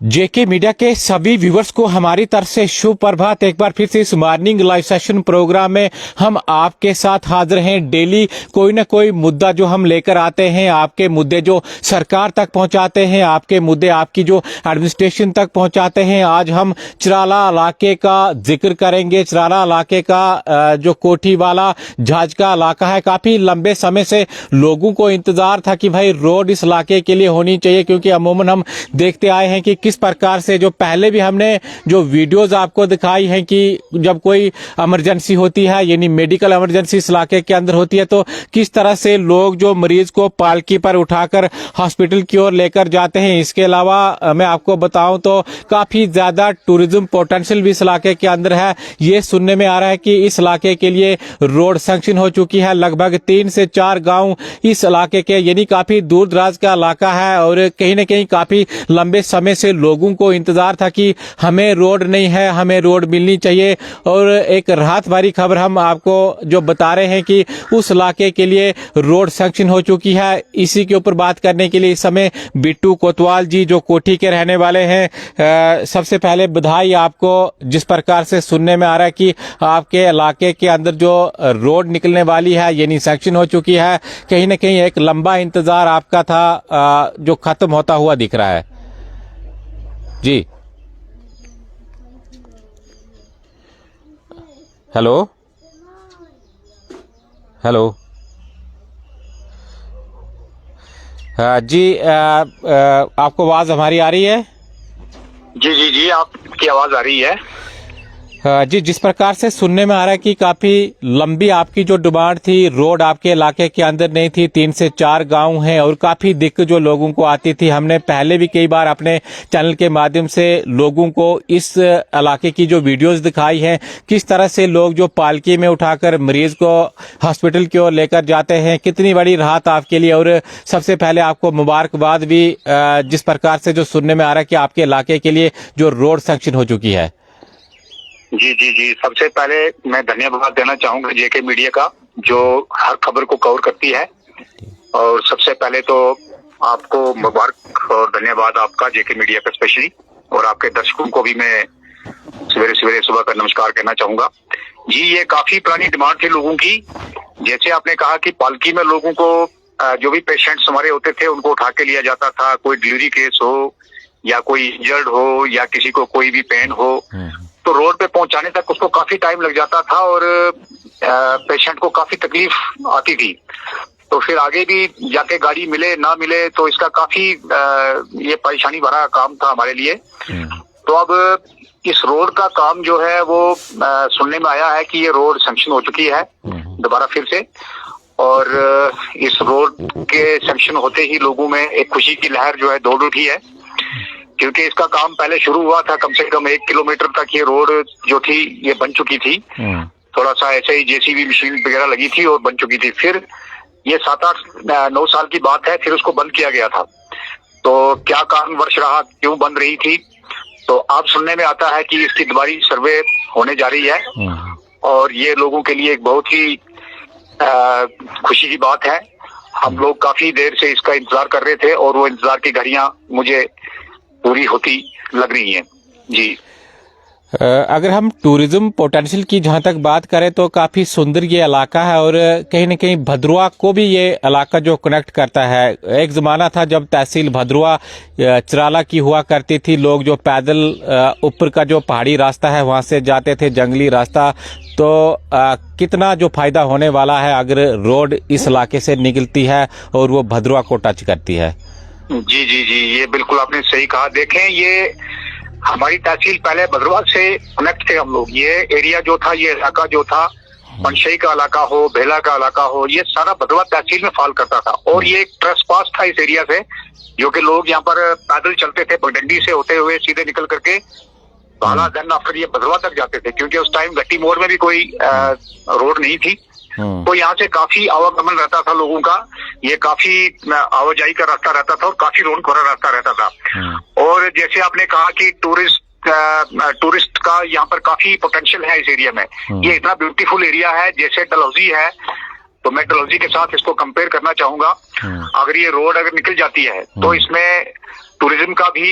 जेके media के सभी viewers को हमारी तरफ से शुभ प्रभात। एक बार फिर से इस मॉर्निंग लाइव सेशन प्रोग्राम में हम आपके साथ हाजिर हैं। डेली कोई ना कोई मुद्दा जो हम लेकर आते हैं, आपके मुद्दे जो सरकार तक पहुंचाते हैं, आपके मुद्दे आपकी जो एडमिनिस्ट्रेशन तक पहुंचाते हैं। आज हम चराला इलाके का जिक्र करेंगे। चराला इलाके का जो कोठी वाला झाज का इलाका है, काफी लंबे समय से लोगों को इंतजार था कि भाई रोड इस इलाके के लिए होनी चाहिए, क्योंकि अमूमन हम देखते आए हैं कि किस प्रकार से जो पहले भी हमने जो वीडियोस आपको दिखाई हैं कि जब कोई इमरजेंसी होती है, यानी मेडिकल इमरजेंसी इस इलाके के अंदर होती है, तो किस तरह से लोग जो मरीज को पालकी पर उठाकर हॉस्पिटल की ओर लेकर जाते हैं। इसके अलावा मैं आपको बताऊं तो काफी ज्यादा टूरिज्म पोटेंशियल भी इस इलाके के अंदर है। ये सुनने में आ रहा है कि इस इलाके के लिए रोड सैंक्शन हो चुकी है। लगभग 3 से 4 गांव इस इलाके के, यानी काफी दूर दराज का इलाका है और कहीं न कहीं काफी लंबे समय से लोगों को इंतजार था कि हमें रोड नहीं है, हमें रोड मिलनी चाहिए। और एक राहत भरी खबर हम आपको जो बता रहे हैं कि उस इलाके के लिए रोड सैंक्शन हो चुकी है। इसी के ऊपर बात करने के लिए इस समय बिट्टू कोतवाल जी जो कोठी के रहने वाले हैं, सबसे पहले बधाई आपको। जिस प्रकार से सुनने में आ रहा है कि आपके इलाके के अंदर जो रोड निकलने वाली है, यानी सैंक्शन हो चुकी है, कहीं न कहीं एक लंबा इंतजार आपका था जो खत्म होता हुआ दिख रहा है जी। हेलो हेलो जी, आपको आवाज हमारी आ रही है? जी जी जी, आपकी आवाज आ रही है जी। जिस प्रकार से सुनने में आ रहा है कि काफी लंबी आपकी जो डिमांड थी, रोड आपके इलाके के अंदर नहीं थी, 3 से 4 गांव हैं और काफी दिक्कत जो लोगों को आती थी। हमने पहले भी कई बार अपने चैनल के माध्यम से लोगों को इस इलाके की जो वीडियोस दिखाई हैं, किस तरह से लोग जो पालकी में उठाकर मरीज को हॉस्पिटल की ओर लेकर जाते हैं, कितनी बड़ी राहत आपके लिए। और सबसे पहले आपको मुबारकबाद भी, जिस प्रकार से जो सुनने में आ रहा है कि आपके इलाके के लिए जो रोड सैंक्शन हो चुकी है। जी जी जी, सबसे पहले मैं धन्यवाद देना चाहूंगा जेके मीडिया का, जो हर खबर को कवर करती है। और सबसे पहले तो आपको मुबारक और धन्यवाद आपका, जेके मीडिया का स्पेशली, और आपके दर्शकों को भी मैं सवेरे सवेरे सुबह का नमस्कार कहना चाहूंगा जी। ये काफी पुरानी डिमांड थी लोगों की। जैसे आपने कहा कि पालकी में लोगों को जो भी पेशेंट्स हमारे होते थे उनको उठा के लिया जाता था। कोई डिलीवरी केस हो या कोई इंजर्ड हो या किसी को कोई भी पेन हो, तो रोड पे पहुंचाने तक उसको काफी टाइम लग जाता था और पेशेंट को काफी तकलीफ आती थी। तो फिर आगे भी जाके गाड़ी मिले ना मिले, तो इसका काफी ये परेशानी भरा काम था हमारे लिए। तो अब इस रोड का काम जो है वो सुनने में आया है कि ये रोड सैंक्शन हो चुकी है दोबारा फिर से। और इस रोड के सैंक्शन होते ही लोगों में एक खुशी की लहर जो है दौड़ उठी है, क्योंकि इसका काम पहले शुरू हुआ था। कम से कम 1 किलोमीटर तक ये रोड जो थी ये बन चुकी थी। थोड़ा सा ऐसे ही जेसीबी मशीन वगैरह लगी थी और बन चुकी थी। फिर ये 7-8-9 साल की बात है, फिर उसको बंद किया गया था। तो क्या कारणवश रहा, क्यों बंद रही थी, तो अब सुनने में आता है कि इसकी दोबारा सर्वे होने जा रही है। और ये लोगों के लिए एक बहुत ही खुशी की बात है। हम लोग काफी देर से इसका इंतजार कर रहे थे और वो इंतजार की घड़ियां मुझे पूरी होती लग रही है जी। अगर हम टूरिज्म पोटेंशियल की जहां तक बात करें तो काफी सुंदर ये इलाका है और कहीं न कहीं भद्रवा को भी ये इलाका जो कनेक्ट करता है। एक जमाना था जब तहसील भद्रवा चराला की हुआ करती थी, लोग जो पैदल ऊपर का जो पहाड़ी रास्ता है वहां से जाते थे, जंगली रास्ता। तो कितना जो फायदा होने वाला है अगर रोड इस इलाके से निकलती है और वो भद्रवा को टच करती है। जी जी जी, ये बिल्कुल आपने सही कहा। देखें, ये हमारी तहसील पहले भद्रवा से कनेक्ट थे हम लोग। ये एरिया जो था, ये इलाका जो था, मनशई का इलाका हो, भेला का इलाका हो, ये सारा भद्रवा तहसील में फॉल करता था। और ये एक ट्रस्ट पास था इस एरिया से, जो कि लोग यहाँ पर पैदल चलते थे, बगडंडी से होते हुए सीधे निकल करके भाला देन आफ्टर ये भद्रवा तक जाते थे, क्योंकि उस टाइम गट्टी मोड़ में भी कोई रोड नहीं थी। तो यहाँ से काफी आवागमन रहता था लोगों का। ये काफी आवाजाही का रास्ता रहता था और काफी रोड खोरा रास्ता रहता था। और जैसे आपने कहा कि टूरिस्ट का यहाँ पर काफी पोटेंशियल है इस एरिया में। ये इतना ब्यूटीफुल एरिया है, जैसे डलहौजी है, तो मैं डलहौजी के साथ इसको कंपेयर करना चाहूंगा। अगर ये रोड अगर निकल जाती है तो इसमें टूरिज्म का भी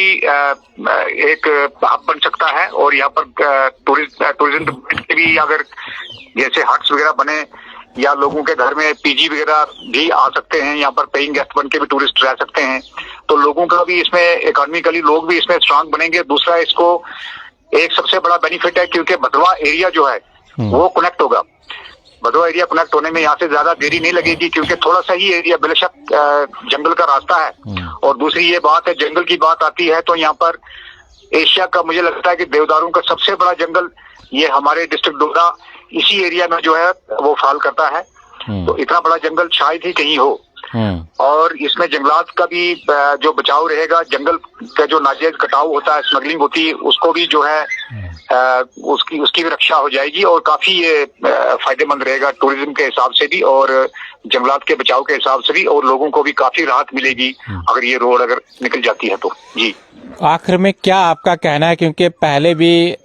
एक हब बन सकता है। और यहाँ पर टूरिज्म के भी अगर जैसे हट्स वगैरह बने या लोगों के घर में पीजी वगैरह भी आ सकते हैं, यहाँ पर पेइंग गेस्ट बन के भी टूरिस्ट रह सकते हैं, तो लोगों का भी इसमें इकोनॉमिकली लोग भी इसमें स्ट्रांग बनेंगे। दूसरा, इसको एक सबसे बड़ा बेनिफिट है क्योंकि भदरवा एरिया जो है वो कनेक्ट होगा। भदरवा एरिया कनेक्ट होने में यहाँ से ज्यादा देरी नहीं लगेगी क्योंकि थोड़ा सा ही एरिया बेशक जंगल का रास्ता है। और दूसरी ये बात है, जंगल की बात आती है तो यहाँ पर एशिया का मुझे लगता है कि देवदारों का सबसे बड़ा जंगल ये हमारे डिस्ट्रिक्ट डोडा इसी एरिया में जो है वो फॉल करता है। तो इतना बड़ा जंगल शायद ही कहीं हो। और इसमें जंगलात का भी जो बचाव रहेगा, जंगल का जो नाजायज कटाव होता है, स्मगलिंग होती है, उसको भी जो है उसकी भी रक्षा हो जाएगी और काफी ये फायदेमंद रहेगा टूरिज्म के हिसाब से भी और जंगलात के बचाव के हिसाब से भी, और लोगों को भी काफी राहत मिलेगी अगर ये रोड अगर निकल जाती है तो। जी, आखिर में क्या आपका कहना है, क्योंकि पहले भी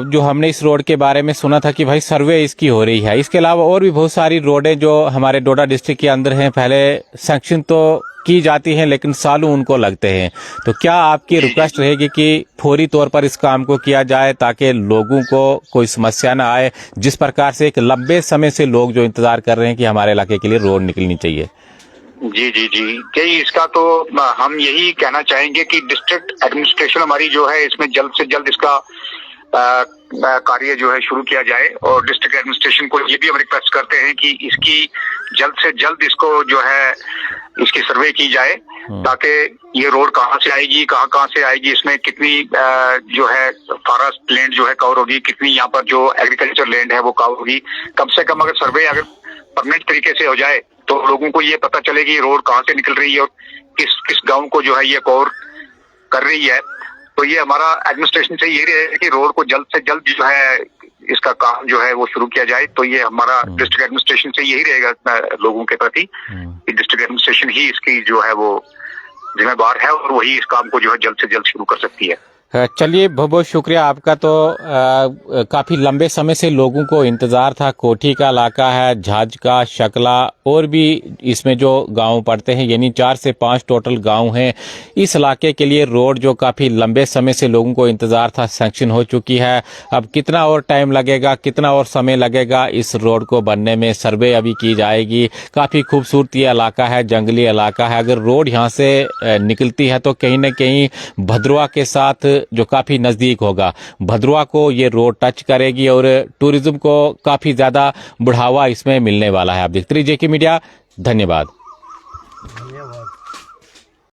जो हमने इस रोड के बारे में सुना था कि भाई सर्वे इसकी हो रही है, इसके अलावा और भी बहुत सारी रोडें जो हमारे डोडा डिस्ट्रिक्ट के अंदर हैं पहले सैंक्शन तो की जाती हैं लेकिन सालों उनको लगते हैं, तो क्या आपकी रिक्वेस्ट रहेगी कि फौरी तौर पर इस काम को किया जाए ताकि लोगों को कोई समस्या ना आए, जिस प्रकार से एक लंबे समय से लोग जो इंतजार कर रहे हैं कि हमारे इलाके के लिए रोड निकलनी चाहिए? जी जी जी, यही इसका तो हम यही कहना चाहेंगे कि डिस्ट्रिक्ट एडमिनिस्ट्रेशन हमारी जो है इसमें जल्द से जल्द इसका कार्य जो है शुरू किया जाए। और डिस्ट्रिक्ट एडमिनिस्ट्रेशन को ये भी हम रिक्वेस्ट करते हैं कि इसकी जल्द से जल्द इसको जो है इसकी सर्वे की जाए ताकि ये रोड कहाँ से आएगी, कहाँ से आएगी, इसमें कितनी जो है फॉरेस्ट लैंड जो है कवर होगी, कितनी यहाँ पर जो एग्रीकल्चर लैंड है वो कवर होगी। कम से कम अगर सर्वे अगर परमानेंट तरीके से हो जाए तो लोगों को ये पता चलेगी रोड कहाँ से निकल रही है और किस गांव को जो है ये कवर कर रही है। तो ये हमारा एडमिनिस्ट्रेशन से यही रहेगा कि रोड को जल्द से जल्द जो है इसका काम जो है वो शुरू किया जाए। तो ये हमारा डिस्ट्रिक्ट एडमिनिस्ट्रेशन से यही रहेगा लोगों के प्रति कि डिस्ट्रिक्ट एडमिनिस्ट्रेशन ही इसकी जो है वो जिम्मेदार है और वही इस काम को जो है जल्द से जल्द शुरू कर सकती है। चलिए, बहुत बहुत शुक्रिया आपका। तो काफी लंबे समय से लोगों को इंतजार था। कोठी का इलाका है, झाज का, शकला और भी इसमें जो गांव पड़ते हैं, यानी 4 से 5 टोटल गांव हैं। इस इलाके के लिए रोड जो काफी लंबे समय से लोगों को इंतजार था सैंक्शन हो चुकी है। अब कितना और टाइम लगेगा, कितना और समय लगेगा इस रोड को बनने में, सर्वे अभी की जाएगी। काफी खूबसूरत ये इलाका है, जंगली इलाका है। अगर रोड यहाँ से निकलती है तो कहीं न कहीं भदरवा के साथ जो काफी नजदीक होगा, भदरवा को ये रोड टच करेगी और टूरिज्म को काफी ज्यादा बढ़ावा इसमें मिलने वाला है। आप देखते रहिए जेके मीडिया। धन्यवाद।